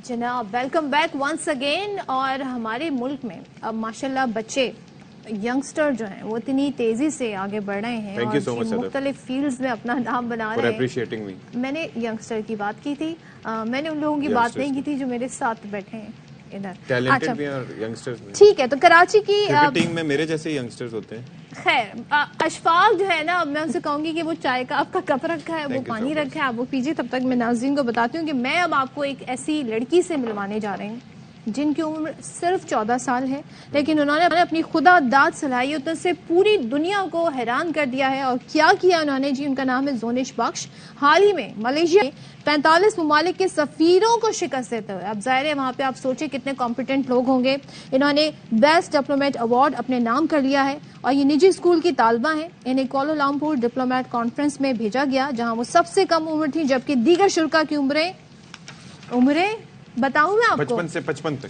جناب welcome back once again. اور ہمارے ملک میں اب ماشاءاللہ بچے ینگسٹر جو ہیں وہ اتنی تیزی سے آگے بڑھ رہے ہیں اور مختلف فیلڈز میں اپنا نام بنا رہے ہیں. میں نے ینگسٹر کی بات کی تھی, میں نے ان لوگوں کی بات نہیں کی تھی جو میرے ساتھ بیٹھے ہیں ادھر. ٹھیک ہے, تو کراچی کی ٹیم میں میرے جیسے ینگسٹرز ہوتے ہیں. خیر, اشفاق جو ہے نا, میں ان سے کہوں گی کہ وہ چائے کا آپ کا کپ رکھا ہے, وہ پانی رکھا ہے, آپ وہ پیجیے. تب تک میں ناظرین کو بتاتی ہوں کہ میں اب آپ کو ایک ایسی لڑکی سے ملوانے جا رہی ہوں جن کی عمر صرف 14 سال ہے, لیکن انہوں نے اپنی خدا داد صلاحیتوں سے پوری دنیا کو حیران کر دیا ہے. اور کیا کیا انہوں نے جی, ان کا نام ہے زونش بخش. حال ہی میں ملیشیا 45 ممالک کے سفیروں کو شکست دیتے ہوئے, اب ظاہر ہے وہاں پہ آپ سوچیں کتنے کمپیٹنٹ لوگ ہوں گے, انہوں نے بیسٹ ڈپلومیٹ ایوارڈ اپنے نام کر لیا ہے. اور یہ نجی اسکول کی طالبہ ہیں, انہیں کوالالمپور ڈپلومیٹ کانفرنس میں بھیجا گیا جہاں وہ سب سے کم عمر تھی, جبکہ دیگر شرکا کی عمریں بتاؤں میں آپ کو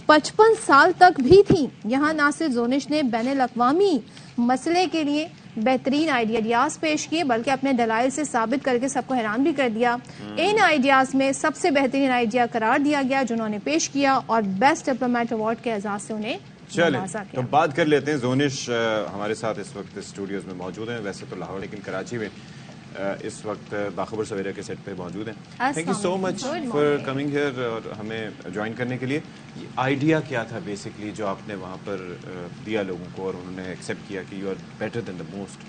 55 سال تک بھی تھی. یہاں نہ صرف زونش نے بین الاقوامی مسئلے کے لیے بہترین آئیڈیاز پیش کیے بلکہ اپنے دلائل سے ثابت کر کے سب کو حیران بھی کر دیا. ان آئیڈیاز میں سب سے بہترین آئیڈیا قرار دیا گیا جو انہوں نے پیش کیا اور بیسٹ ڈپلومیٹ ایوارڈ کے اعزاز سے انہیں نوازا گیا. تو بات کر لیتے ہیں. زونش ہمارے ساتھ اس وقت اسٹوڈیوز میں موجود ہیں, ویسے تو لاہور لیکن کراچی میں اس وقت باخبر سویرا کے سیٹ پہ موجود ہیں. Thank you so much for coming here اور ہمیں جوائن کرنے کے لیے. آئیڈیا کیا تھا بیسکلی جو آپ نے وہاں پر دیا لوگوں کو اور انہوں نے ایکسیپٹ کیا کہ you are better than the most?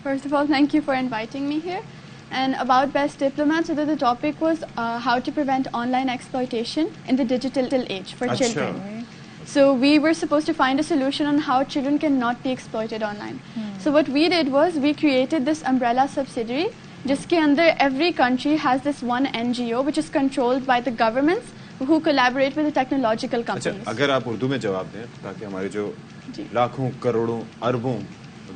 First of all, thank you for inviting me here. And about Best Diplomat, so the topic was how to prevent online exploitation in the digital age for children. So we were supposed to find a solution on how children cannot be exploited online. So what we did was we created this umbrella subsidiary jiske andar every country has this one NGO which is controlled by the governments who collaborate with the technological companies. اگر آپ اردو میں جواب دیں تاکہ ہمارے جو لاکھوں کروڑوں اربوں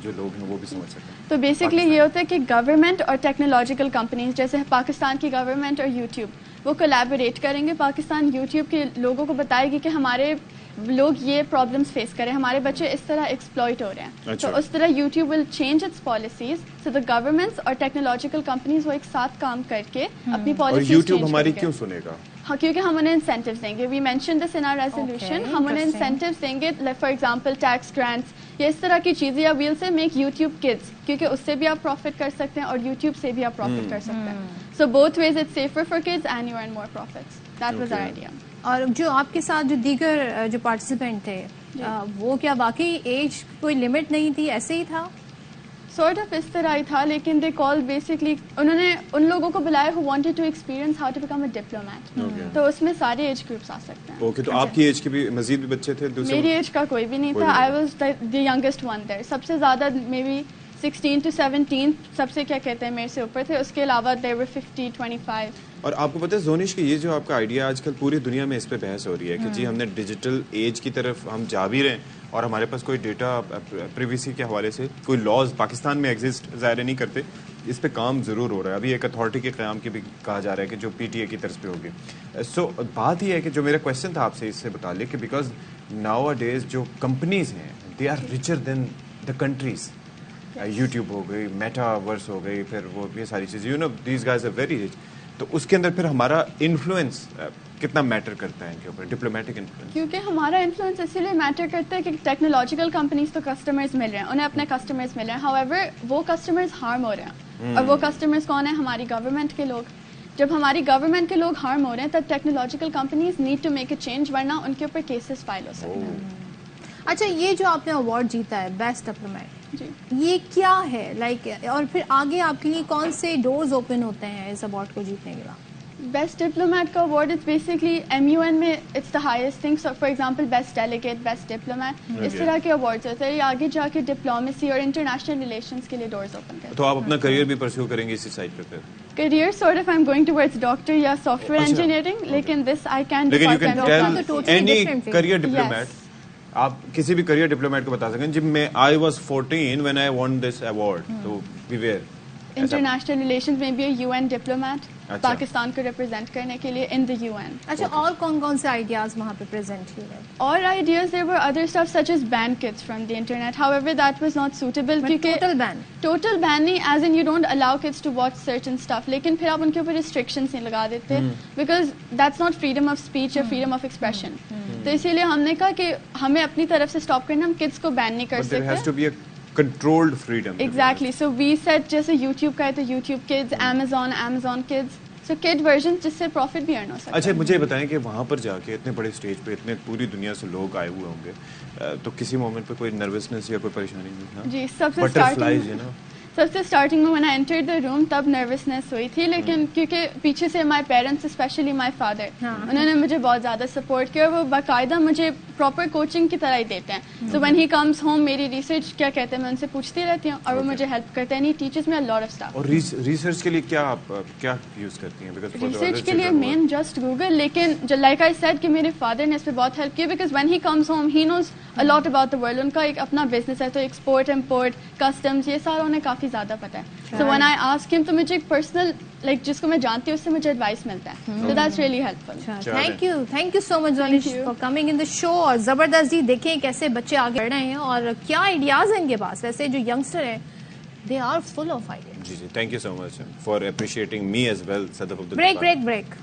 جو لوگ ہیں وہ بھی سمجھ سکیں. تو بیسکلی یہ ہوتا ہے کہ گورنمنٹ اور ٹیکنالوجیکل کمپنیز جیسے پاکستان کی گورنمنٹ اور یوٹیوب وہ کولیبوریٹ کریں گے. پاکستان یوٹیوب کے لوگوں کو بتائے گی کہ ہمارے لوگ یہ پرابلمس فیس کریں, ہمارے بچے اس طرح ایکسپلوئٹ ہو رہے ہیں. تو اس طرح YouTube will change its policies. So the governments اور ٹیکنالوجیکل کمپنیز وہ ایک ساتھ کام کر کے اپنی پالیسیز یوٹیوب ہماری کیوں سنے گا؟ ہاں, کیونکہ ہم انہیں انسینٹیوز دیں گے. We mention this in our resolution. ہم انہیں انسینٹیوز دیں گے, فار ایگزامپل ٹیکس گرانٹس یا اس طرح کی چیزیں. یا ویل سے میک یوٹیوب کڈس, کیونکہ اس سے بھی آپ پروفٹ کر سکتے ہیں اور یوٹیوب سے بھی آپ پروفٹ کر سکتے ہیں. So both ways it's safer for kids and you earn more profits. That was our idea. اور جو آپ کے ساتھ جو دیگر جو پارٹیسپینٹ تھے وہ کیا واقعی ایج کوئی لمٹ نہیں تھی, ایسے ہی تھا؟ سارٹ آف اس طرح ہی تھا, لیکن دے کال بیسکلی انہوں نے ان لوگوں کو بلایا who wanted to experience how to become a diplomat. تو اس میں سارے ایج گروپس آ سکتے ہیں. اوکے, تو آپ کی ایج کے بھی مزید بھی بچے تھے؟ میری ایج کا کوئی بھی نہیں تھا. I was the youngest one there. سب سے زیادہ مے بی 16 to 17 سب سے کیا کہتے ہیں میرے سے اوپر تھے. اس کے علاوہ there were 50, 25. اور آپ کو پتہ ہے زونش کہ یہ جو آپ کا آئیڈیا آج کل پوری دنیا میں اس پہ بحث ہو رہی ہے کہ جی ہم نے ڈیجیٹل ایج کی طرف ہم جا بھی رہے ہیں اور ہمارے پاس کوئی ڈیٹا پریویسی کے حوالے سے کوئی لاز پاکستان میں ایگزسٹ ظاہر نہیں کرتے. اس پہ کام ضرور ہو رہا ہے. ابھی ایک اتھارٹی کے قیام کی بھی کہا جا رہا ہے کہ جو PTA کی طرز پہ ہوگی. سو بات یہ ہے کہ جو میرا کوشچن تھا آپ سے اس سے متعلق کہ بیکاز ناؤ اے ڈیز جو کمپنیز ہیں they are richer than the countries. YouTube ہو گئی, میٹا ورس ہو گئی, پھر وہ یہ ساری چیزیں, you know these guys are very rich. تو اس کے اندر پھر ہمارا انفلوئنس کتنا میٹر کرتا ہے ان کے اوپر, ڈپلومیٹک انفلوئنس؟ کیونکہ ہمارا انفلوئنس اسی لیے میٹر کرتا ہے کہ ٹیکنالوجیکل کمپنیز تو کسٹمرز مل رہے ہیں, انہیں اپنے کسٹمرز مل رہے ہیں. ہاؤ ایور وہ کسٹمرز ہارم ہو رہے ہیں, اور وہ کسٹمرز کون ہیں؟ ہماری گورنمنٹ کے لوگ. جب ہماری گورنمنٹ کے لوگ ہارم ہو رہے ہیں تب technological companies need to make a change, ورنہ ان کے اوپر کیسز فائل ہو سکتے ہیں. اچھا, یہ جو آپ نے ایوارڈ جیتا ہے بیسٹ ڈپلومیٹ, یہ کیا ہے لائک, اور پھر آگے آپ کے لیے کون سے ڈورز اوپن ہوتے ہیں اس ایوارڈ کو جیتنے کے بعد؟ بیسٹ ڈپلومیٹ کا اوارڈ از بیسکلی MUN میں it's the highest thing. For example best delegate, best diplomat, اس طرح کے اوارڈز ہوتے ہیں. یہ آگے جا کے ڈپلومیسی اور انٹرنیشنل ریلیشنز کے لیے ڈورز اوپن کرتے ہیں. تو آپ اپنا کریئر بھی پرسیو کریں گے اسی سائٹ پہ؟ Career sort of I am going towards doctor یا سافٹ ویئر انجینئرنگ, لیکن this I can any career diplomat. آپ کسی بھی کریئر ڈپلومیٹ کو بتا سکیں جب میں I was 14 when I won this award, تو beware. International relations میں بھی UN diplomat. پاکستان کو ریپرزینٹ کرنے کے لیے ان دا UN. اچھا اور کون سے آئیڈیاز وہاں پہ پریزنٹ ہوئے؟ Or ideas, there were other stuff such as ban kids from the internet. However, that was not suitable. Total ban نہیں, as in you don't allow kids to watch certain stuff. لیکن پھر آپ ان کے اوپر restrictions نہیں لگا دیتے because that's not freedom of speech or freedom of expression. تو اسی لیے ہم نے کہا کہ ہمیں اپنی طرف سے اسٹاپ کرنا, ہم kids کو بین نہیں کر سکتے. There has to be a controlled freedom. Exactly. So we said جیسے YouTube کا ہے تو YouTube Kids, Amazon Kids. So kid version جس سے پروفٹ بھی ارن ہو سکتا ہے. اچھا مجھے بتائیں کہ وہاں پر جا کے اتنے بڑے اسٹیج پہ اتنے پوری دنیا سے لوگ آئے ہوئے ہوں گے, تو کسی مومنٹ پہ کوئی نروسنس یا کوئی پریشانی نہیں؟ جی سب سے اسٹارٹنگ میں when I entered the room تب نروسنس ہوئی تھی, لیکن کیونکہ پیچھے سے my parents especially my father انہوں نے مجھے بہت زیادہ سپورٹ کیا, اور وہ باقاعدہ مجھے پراپر کوچنگ کی طرح ہی دیتے ہیں. سو when he comes home میری ریسرچ کیا کہتے ہیں میں ان سے پوچھتی رہتی ہوں اور وہ مجھے ہیلپ کرتے ہیں. ٹیچرز میں لاٹ آف اسٹاف. اور ریسرچ کے لیے کیا یوز کرتی ہیں؟ ریسرچ کے لیے مین جسٹ گوگل, لیکن جو لائک آئی سیڈ کہ میرے فادر نے اس پہ بہت ہیلپ کی because when he comes home he knows a lot about the world. ان کا ایک اپنا بزنس ہے تو ایکسپورٹ امپورٹ کسٹمز یہ سارا انہیں کافی زیادہ پتہ ہے. So when I ask him تو مجھے ایک پرسنل لائک جس کو میں جانتی ہوں اس سے مجھے ایڈوائس ملتا ہے. So that's really helpful. Thank you so much Zonish for coming in the show. اور زبردست جی دیکھیں کیسے بچے آگے بڑھ رہے ہیں اور کیا آئیڈیاز ہیں ان کے پاس. ویسے جو ینگسٹر ہیں they are full of ideas. جی thank you so much for appreciating me as well. Break